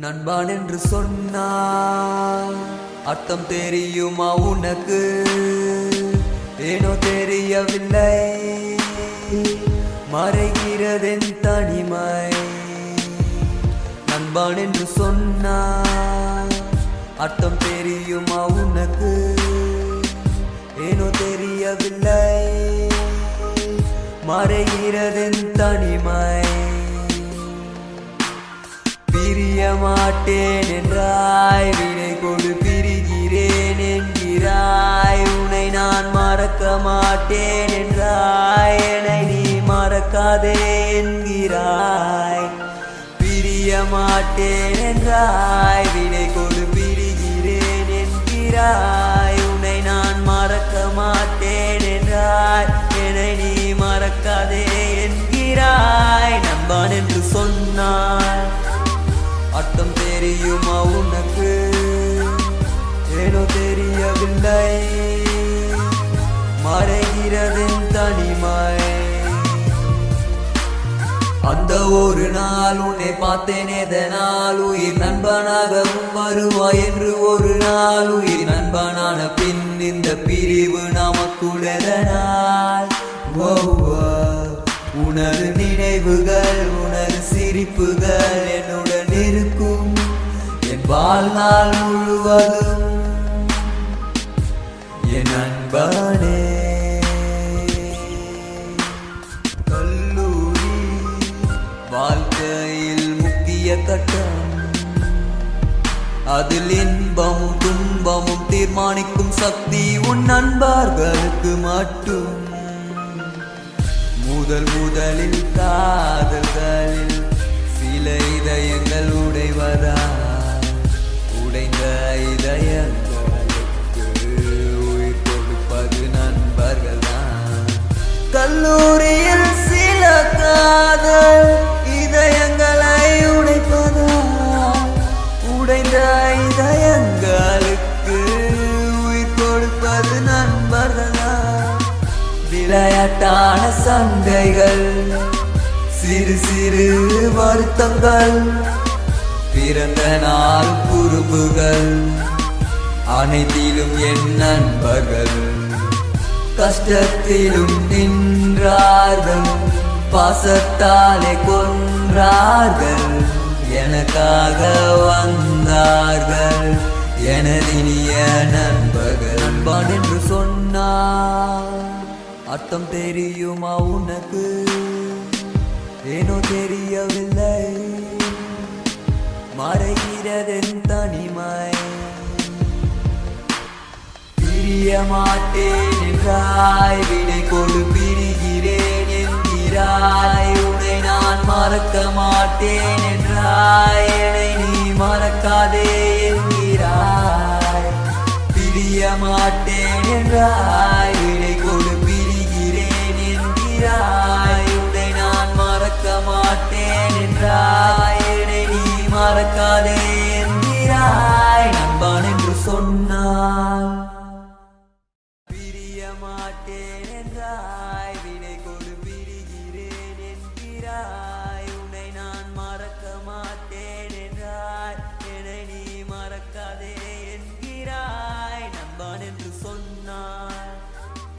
நண்பான் என்று சொன்னால் அர்த்தம் தெரியுமா உனக்கு? ஏனோ தெரியவில்லை, மறைகிறதென் தனிமை. நண்பான் என்று சொன்னால் அர்த்தம் தெரியுமா உனக்கு? ஏனோ தெரியவில்லை, மறைகிறதென் தனிமை. பிரிய மாட்டேன் என்றாய், வினை கொடு பிரிகிறேன் என்கிறாய். உன்னை நான் மறக்க மாட்டேன் என்றாய், என்னை நீ மறக்காதே என்கிறாய். பிரிய மாட்டேன் என்றாய், வினை கொடு பிரிகிறேன் என்கிறாய். உன்னை நான் மறக்க மாட்டேன் என்றாய், என்னை நீ மறக்காதே என்கிறாய். நண்பான் என்று சொன்னாய் அர்த்தம் தெரியுமா உனக்கு? ஏனோ தெரியவில்லை, மறைகிறதென் தனிமை. அந்த ஒரு நாள் உன்னை பார்த்தேன், எதனால் உயிர் நண்பனாகவும் வருவாய் என்று. ஒரு நாள் உயிர் நண்பனான பின் இந்த பிரிவு நமக்குள்ளதனால். உனது நினைவுகள், உனது சிரிப்புகள் என்னுடன் இருக்கும் என் வாழ்நாள் முழுவதும். என் நண்பனே, கல்லூரி வாழ்க்கையில் முக்கிய கட்டம். அதில் இன்பமும் துன்பமும் தீர்மானிக்கும் சக்தி உன் நண்பர்களுக்கு மட்டும். முதலில் காதல்களில் சில இதயங்கள் உடைவதால், உடைந்த இதயங்களுக்கு உயிர் கொடுப்பது நண்பர்கள் தான். கல்லூரியில் சில காதல் இதயங்களை உடைப்பதால், உடைந்த இதயங்களுக்கு உயிர் கொடுப்பது நண்பர்கள் தான். விளையாட்டான சண்டைகள், சிறு சிறு வருத்தங்கள், பிறந்த நாள் குறும்புகள், அனைத்திலும் என் நண்பர்கள். கஷ்டத்திலும் நின்றார்கள், பாசத்தாலே கொன்றார்கள், எனக்காக வந்தார்கள் எனதினிய நண்பர்கள். நண்பான் என்று சொன்னார் அர்த்தம் தெரியுமா உனக்கு? ஏனோ தெரியவில்லை, மறைகிறதென் தனிமை. பிரிய மாட்டேன் என்றாய், வினை கொடு பிரிகிறேன் என்கிறாய். உன்னை நான் மறக்க மாட்டேன் என்றாய், என்னை நீ மறக்காதே என்கிறாய். பிரிய மாட்டேன் என்றாய், வினை கொடு பிரிகிறேன் என்கிறாய். உன்னை நான் மறக்க மாட்டேன் என்றாய், என்னை நீ மறக்காதே என்கிறாய்.